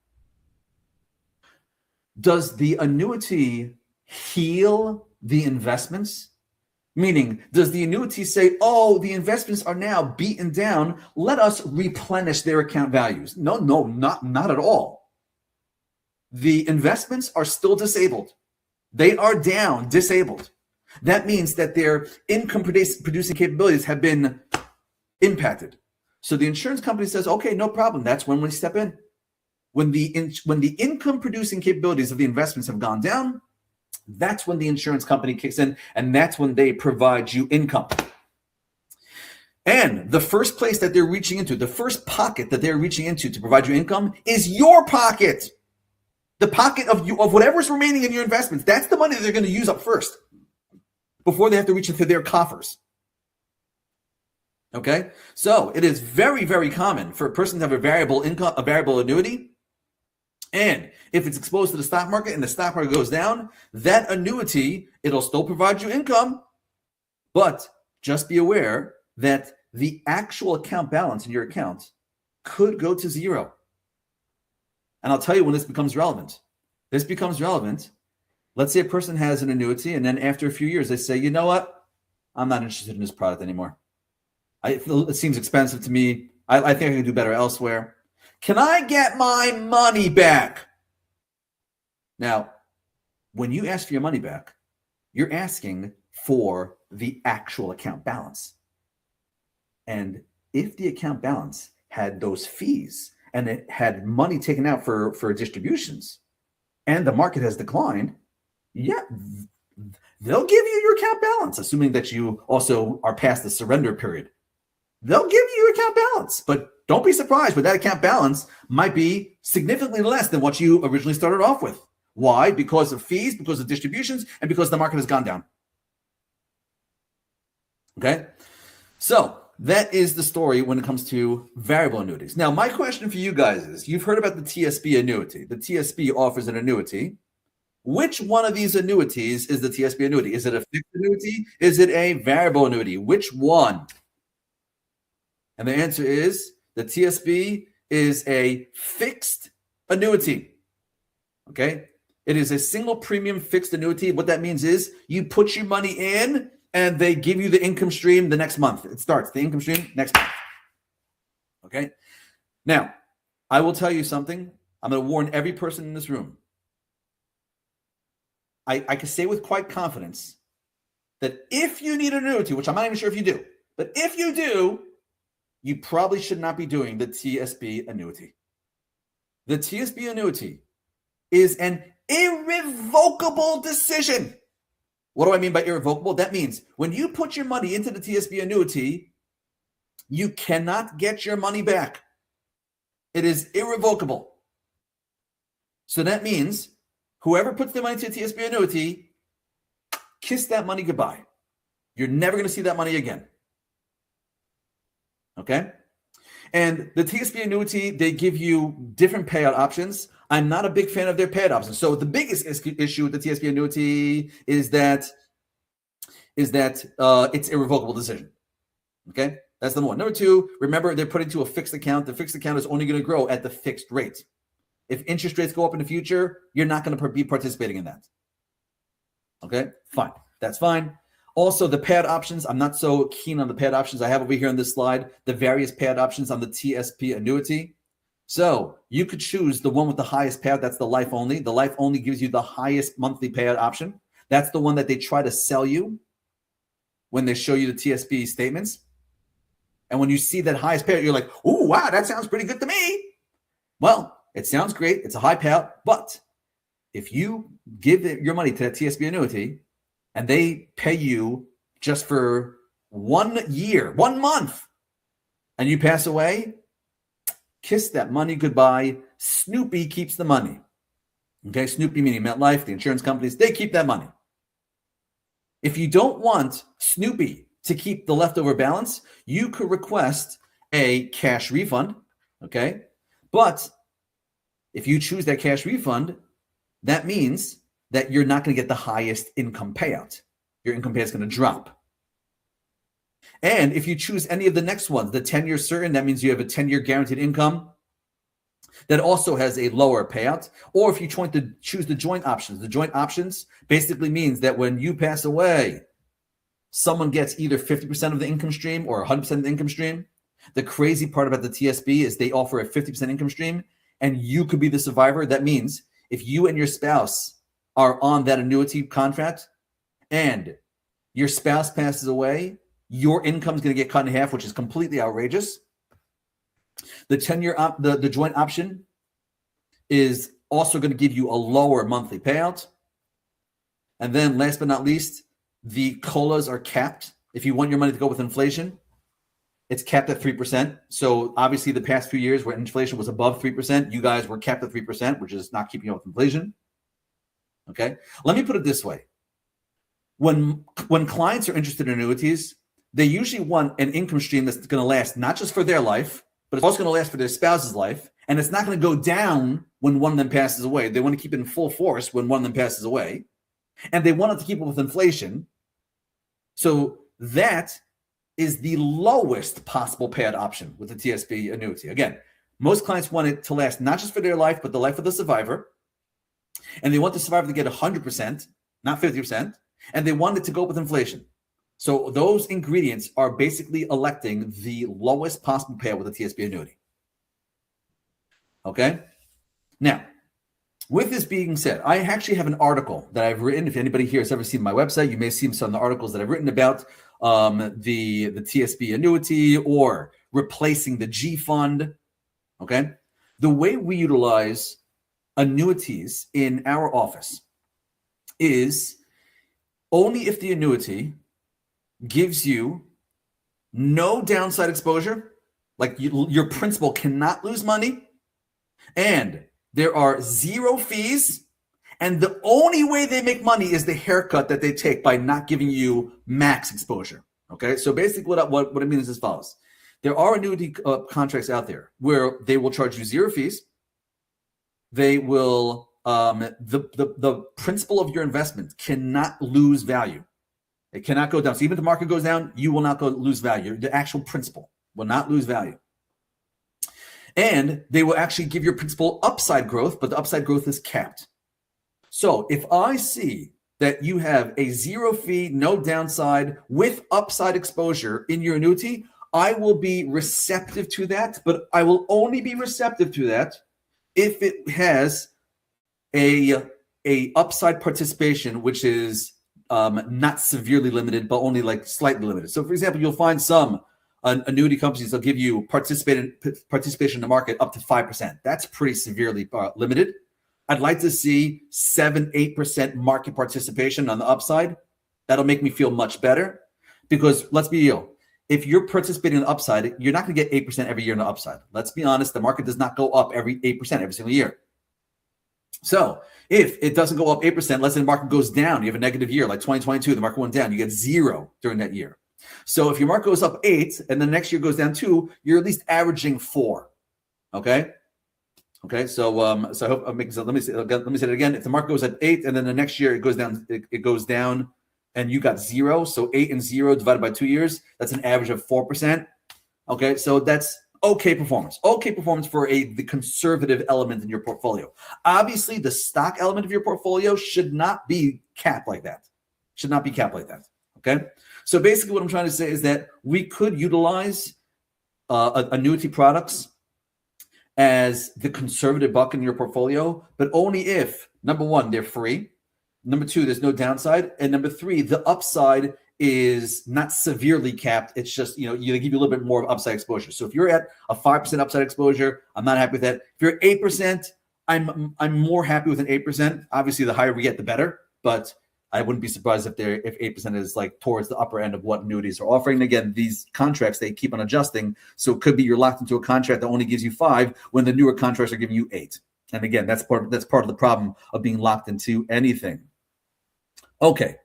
[SPEAKER 1] Does the annuity heal the investments? Meaning, does the annuity say, oh, the investments are now beaten down, let us replenish their account values? No, not at all. The investments are still disabled. They are down, disabled. That means that their income producing capabilities have been impacted. So the insurance company says, okay, no problem. That's when we step in. When the income producing capabilities of the investments have gone down, that's when the insurance company kicks in, and that's when they provide you income. And the first place that they're reaching into, the first pocket that they're reaching into to provide you income is your pocket. The pocket of whatever's remaining in your investments. That's the money that they're going to use up first before they have to reach into their coffers. Okay? So it is very, very common for a person to have a variable income, a variable annuity. And if it's exposed to the stock market and the stock market goes down, that annuity, it'll still provide you income. But just be aware that the actual account balance in your account could go to zero. And I'll tell you when this becomes relevant. This becomes relevant. Let's say a person has an annuity, and then after a few years, they say, you know what? I'm not interested in this product anymore. It seems expensive to me. I think I can do better elsewhere. Can I get my money back? Now, when you ask for your money back, you're asking for the actual account balance. And if the account balance had those fees and it had money taken out for distributions, and the market has declined, yeah, they'll give you your account balance, assuming that you also are past the surrender period. They'll give you your account balance, but don't be surprised, but that account balance might be significantly less than what you originally started off with. Why? Because of fees, because of distributions, and because the market has gone down. Okay? So that is the story when it comes to variable annuities. Now, my question for you guys is, you've heard about the TSP annuity. The TSP offers an annuity. Which one of these annuities is the TSP annuity? Is it a fixed annuity? Is it a variable annuity? Which one? And the answer is the TSP is a fixed annuity. Okay? It is a single premium fixed annuity. What that means is you put your money in and they give you the income stream the next month. It starts the income stream next month. Okay? Now, I will tell you something. I'm going to warn every person in this room. I can say with quite confidence that if you need an annuity, which I'm not even sure if you do, but if you do, you probably should not be doing the TSP annuity. The TSP annuity is an irrevocable decision. What do I mean by irrevocable? That means when you put your money into the TSP annuity, you cannot get your money back. It is irrevocable. So that means whoever puts their money into a TSP annuity, kiss that money goodbye. You're never going to see that money again. Okay? And the TSP annuity, they give you different payout options. I'm not a big fan of their payout options. So the biggest issue with the TSP annuity is that it's irrevocable decision. Okay? That's number one. Number two, remember they're put into a fixed account. The fixed account is only going to grow at the fixed rate. If interest rates go up in the future, you're not going to be participating in that. Okay? Fine. That's fine. Also, the payout options, I'm not so keen on the payout options. I have over here on this slide the various payout options on the TSP annuity. So you could choose the one with the highest payout. That's the life only. The life only gives you the highest monthly payout option. That's the one that they try to sell you when they show you the TSP statements. And when you see that highest payout, you're like, oh, wow, that sounds pretty good to me. Well, it sounds great. It's a high payout. But if you give your money to that TSP annuity and they pay you just for 1 year, 1 month, and you pass away, kiss that money goodbye. Snoopy keeps the money. Okay, Snoopy meaning MetLife, the insurance companies, they keep that money. If you don't want Snoopy to keep the leftover balance, you could request a cash refund, okay? But if you choose that cash refund, that means that you're not going to get the highest income payout. Your income payout is going to drop. And if you choose any of the next ones, the 10-year certain, that means you have a 10-year guaranteed income that also has a lower payout. Or if you choose the joint options basically means that when you pass away, someone gets either 50% of the income stream or 100% of the income stream. The crazy part about the TSP is they offer a 50% income stream and you could be the survivor. That means if you and your spouse are on that annuity contract and your spouse passes away, your income is going to get cut in half, which is completely outrageous. The 10-year the joint option is also going to give you a lower monthly payout. And then last but not least, the COLAs are capped. If you want your money to go with inflation, it's capped at 3%. So obviously the past few years where inflation was above 3%, you guys were capped at 3%, which is not keeping up with inflation. Okay. Let me put it this way. When clients are interested in annuities, they usually want an income stream that's going to last not just for their life, but it's also going to last for their spouse's life. And it's not going to go down when one of them passes away. They want to keep it in full force when one of them passes away. And they want it to keep up with inflation. So that is the lowest possible payout option with the TSP annuity. Again, most clients want it to last not just for their life, but the life of the survivor. And they want the survivor to get 100%, not 50%. And they want it to go up with inflation. So those ingredients are basically electing the lowest possible payout with a TSP annuity. Okay? Now, with this being said, I actually have an article that I've written. If anybody here has ever seen my website, you may see some of the articles that I've written about the TSP annuity or replacing the G fund. Okay? The way we utilize annuities in our office is only if the annuity gives you no downside exposure, like your principal cannot lose money, and there are zero fees, and the only way they make money is the haircut that they take by not giving you max exposure. Okay, so basically what it means is as follows. There are annuity contracts out there where they will charge you zero fees. They will, the principal of your investment cannot lose value. It cannot go down. So even if the market goes down, you will not lose value. The actual principal will not lose value. And they will actually give your principal upside growth, but the upside growth is capped. So if I see that you have a zero fee, no downside with upside exposure in your annuity, I will be receptive to that, but I will only be receptive to that if it has a upside participation, which is not severely limited, but only like slightly limited. So for example, you'll find some annuity companies, they'll give you participation in the market up to 5%. That's pretty severely limited. I'd like to see 7-8% market participation on the upside. That'll make me feel much better, because let's be real. If you're participating in the upside, you're not going to get 8% every year in the upside. Let's be honest. The market does not go up every 8% every single year. So if it doesn't go up 8%, let's say the market goes down, you have a negative year like 2022, the market went down, you get zero during that year. So if your market goes up 8 and the next year goes down 2, you're at least averaging 4. Okay. So I hope I'm making sense. Let me say it again. If the market goes at 8 and then the next year it goes down, it goes down, and you got 0. So 8 and 0 divided by 2 years, that's an average of 4%. Okay. So that's okay performance. Okay performance for the conservative element in your portfolio. Obviously, the stock element of your portfolio should not be capped like that. Okay. So basically what I'm trying to say is that we could utilize annuity products as the conservative bucket in your portfolio, but only if, number one, they're free. Number two, there's no downside. And number three, the upside is not severely capped. It's just, you give you a little bit more of upside exposure. So if you're at a 5% upside exposure, I'm not happy with that. If you're at 8%, I'm more happy with an 8%. Obviously, the higher we get, the better. But I wouldn't be surprised if 8% is like towards the upper end of what annuities are offering. Again, these contracts, they keep on adjusting. So it could be you're locked into a contract that only gives you 5 when the newer contracts are giving you 8. And again, that's part of the problem of being locked into anything. Okay.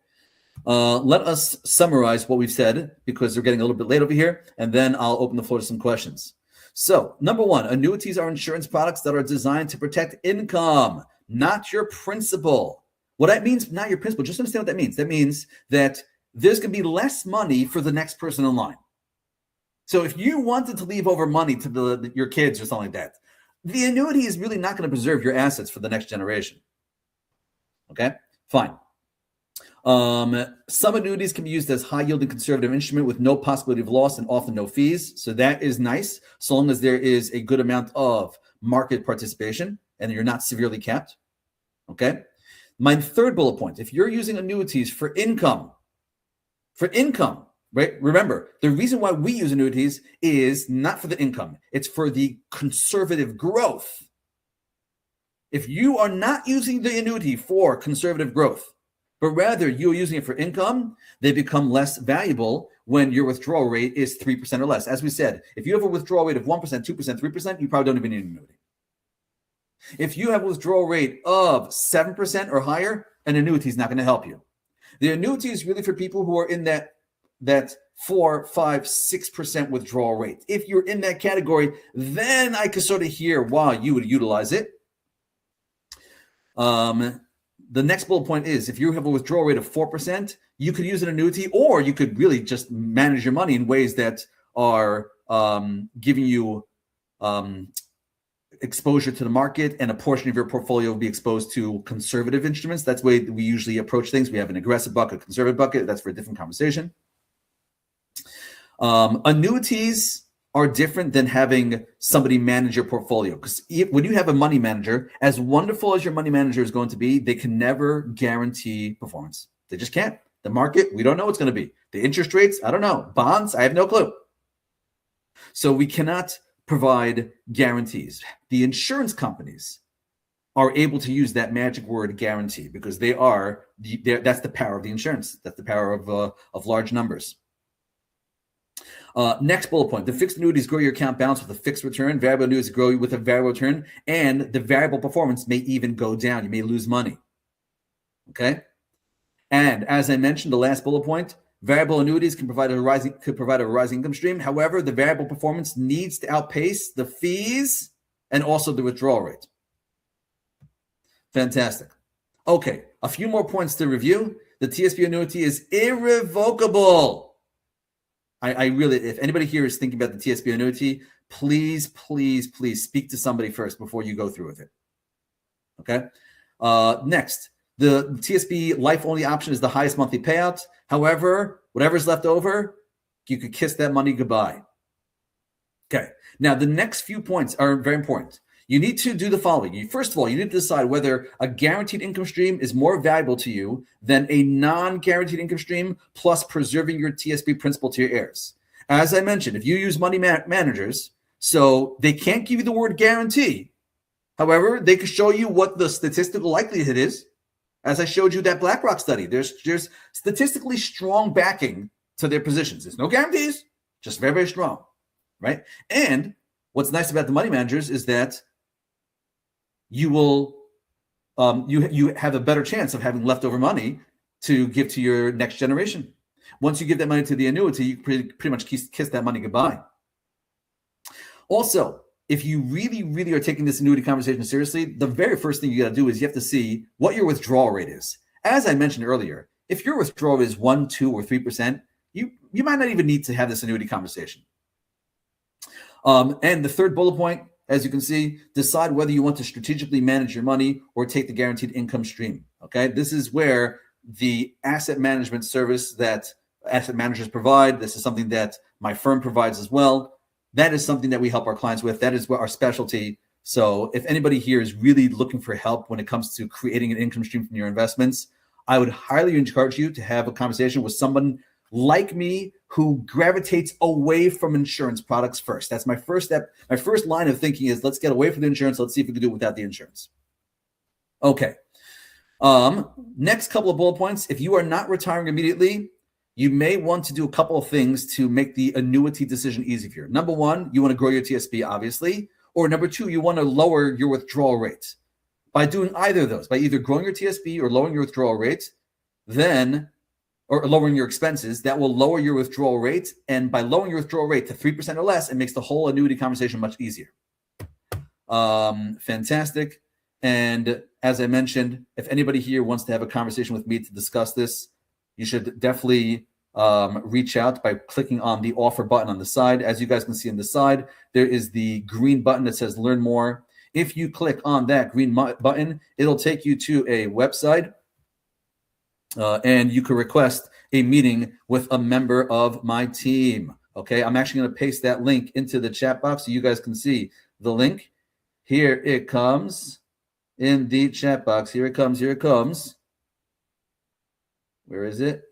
[SPEAKER 1] Let us summarize what we've said, because we're getting a little bit late over here, and then I'll open the floor to some questions. So, number one, annuities are insurance products that are designed to protect income, not your principal. What that means, not your principal, just understand what that means. That means that there's going to be less money for the next person in line. So if you wanted to leave over money to your kids or something like that, the annuity is really not going to preserve your assets for the next generation. Okay, fine. Some annuities can be used as high-yielding conservative instrument with no possibility of loss and often no fees. So that is nice, so long as there is a good amount of market participation and you're not severely capped. Okay. My third bullet point, if you're using annuities for income, right? Remember, the reason why we use annuities is not for the income. It's for the conservative growth. If you are not using the annuity for conservative growth, but rather you're using it for income, they become less valuable when your withdrawal rate is 3% or less. As we said, if you have a withdrawal rate of 1%, 2%, 3%, you probably don't even need an annuity. If you have a withdrawal rate of 7% or higher, an annuity is not going to help you. The annuity is really for people who are in that 4, 5, 6% withdrawal rate. If you're in that category, then I could sort of hear why you would utilize it. The next bullet point is, if you have a withdrawal rate of 4%, you could use an annuity, or you could really just manage your money in ways that are giving you exposure to the market, and a portion of your portfolio will be exposed to conservative instruments. That's the way we usually approach things. We have an aggressive bucket, a conservative bucket. That's for a different conversation. Annuities are different than having somebody manage your portfolio, because when you have a money manager, as wonderful as your money manager is going to be, they can never guarantee performance. They just can't. The market, we don't know what's going to be. The interest rates, I don't know. Bonds, I have no clue. So we cannot provide guarantees. The insurance companies are able to use that magic word guarantee because that's the power of the insurance. That's the power of large numbers. Next bullet point, the fixed annuities grow your account balance with a fixed return. Variable annuities grow with a variable return, and the variable performance may even go down. You may lose money. Okay. And as I mentioned, the last bullet point, variable annuities could provide a rising income stream. However, the variable performance needs to outpace the fees and also the withdrawal rate. Fantastic. Okay, a few more points to review. The TSP annuity is irrevocable. I really, if anybody here is thinking about the TSP annuity, please speak to somebody first before you go through with it. Okay. Next, the TSP life-only option is the highest monthly payout. However, whatever's left over, you could kiss that money goodbye. Okay. Now, the next few points are very important. You need to do the following. First of all, you need to decide whether a guaranteed income stream is more valuable to you than a non-guaranteed income stream, plus preserving your TSP principal to your heirs. As I mentioned, if you use money managers, so they can't give you the word guarantee. However, they can show you what the statistical likelihood is. As I showed you that BlackRock study, there's statistically strong backing to their positions. There's no guarantees, just very, very strong, right? And what's nice about the money managers is that you will you have a better chance of having leftover money to give to your next generation. Once you give that money to the annuity, you pretty much kiss that money goodbye. Also, if you really are taking this annuity conversation seriously, the very first thing you got to do is you have to see what your withdrawal rate is. As I mentioned earlier, if your withdrawal is 1%, 2%, or 3%, you might not even need to have this annuity conversation. And the third bullet point, as you can see, decide whether you want to strategically manage your money or take the guaranteed income stream. Okay, this is where the asset management service that asset managers provide. This is something that my firm provides as well. That is something that we help our clients with. That is what our specialty. So if anybody here is really looking for help when it comes to creating an income stream from your investments, I would highly encourage you to have a conversation with someone like me who gravitates away from insurance products first. That's my first step. My first line of thinking is let's get away from the insurance. Let's see if we can do it without the insurance. Okay. Next couple of bullet points. If you are not retiring immediately, you may want to do a couple of things to make the annuity decision easy for you. Number one, you want to grow your TSP, obviously. Or number two, you want to lower your withdrawal rate. By doing either of those, by either growing your TSP or lowering your withdrawal rate, or lowering your expenses, that will lower your withdrawal rate. And by lowering your withdrawal rate to 3% or less, it makes the whole annuity conversation much easier. Fantastic. And as I mentioned, if anybody here wants to have a conversation with me to discuss this, you should definitely reach out by clicking on the offer button on the side. As you guys can see on the side, there is the green button that says learn more. If you click on that green button, it'll take you to a website and you can request a meeting with a member of my team. Okay, I'm actually going to paste that link into the chat box so you guys can see the link. Here it comes in the chat box. Here it comes. Where is it?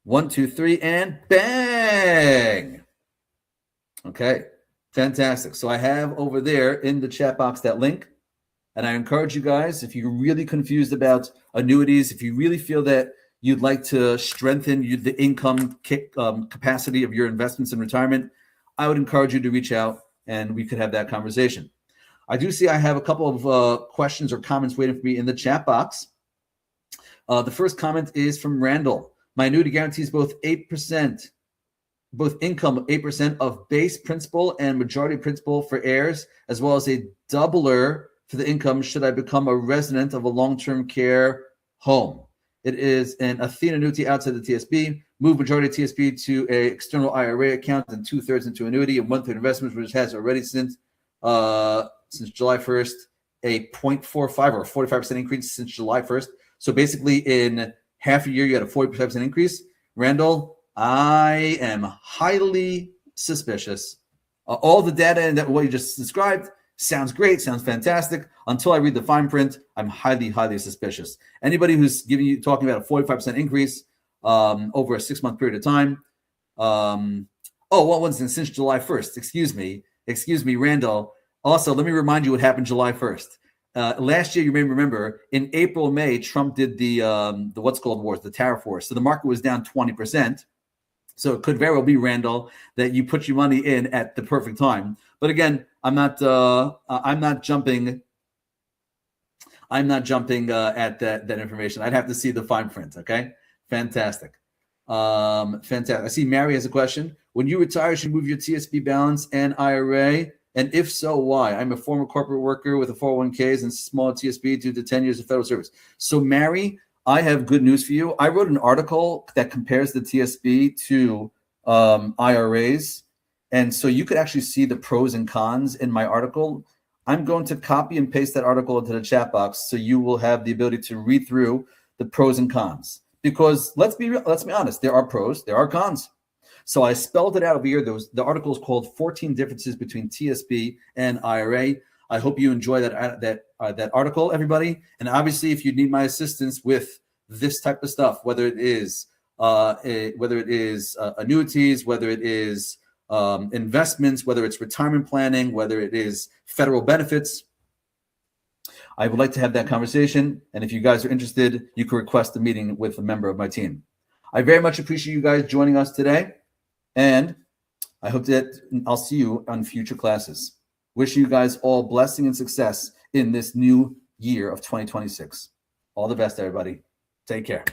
[SPEAKER 1] 1, 2, 3, and bang. Okay, fantastic. So I have over there in the chat box that link. And I encourage you guys, if you're really confused about annuities, if you really feel that you'd like to strengthen the income capacity of your investments in retirement, I would encourage you to reach out and we could have that conversation. I do see I have a couple of questions or comments waiting for me in the chat box. The first comment is from Randall. My annuity guarantees both income 8% of base principal and majority principal for heirs, as well as a doubler for the income should I become a resident of a long-term care home. It is an Athena annuity outside the TSB. Move majority of TSB to a external IRA account and 2/3 into annuity and 1/3 investments, which has already since July 1st, a 0.45 or 45% increase since July 1st. So basically in half a year, you had a 40% increase. Randall, I am highly suspicious. All the data and what you just described sounds great, sounds fantastic. Until I read the fine print, I'm highly suspicious. Anybody who's talking about a 45% increase over a 6-month period of time, Oh, what was it since July 1st? Excuse me, Randall. Also, let me remind you what happened July 1st. Last year, you may remember, in April, May, Trump did the what's called wars, the tariff wars. So the market was down 20%. So it could very well be, Randall, that you put your money in at the perfect time. But again, I'm not jumping at that information. I'd have to see the fine print. Okay, fantastic. Fantastic. I see Mary has a question. When you retire, should you move your TSP balance and IRA? And if so, why? I'm a former corporate worker with a 401ks and small TSP due to 10 years of federal service. So, Mary, I have good news for you. I wrote an article that compares the TSP to IRAs. And so you could actually see the pros and cons in my article. I'm going to copy and paste that article into the chat box so you will have the ability to read through the pros and cons. Because let's be honest, there are pros, there are cons. So I spelled it out over here. The article is called 14 Differences Between TSP and IRA. I hope you enjoy that article, everybody. And obviously, if you need my assistance with this type of stuff, whether it is annuities, whether it is investments, whether it's retirement planning, whether it is federal benefits, I would like to have that conversation. And if you guys are interested, you can request a meeting with a member of my team. I very much appreciate you guys joining us today. And I hope that I'll see you on future classes. Wishing you guys all blessing and success in this new year of 2026. All the best, everybody. Take care.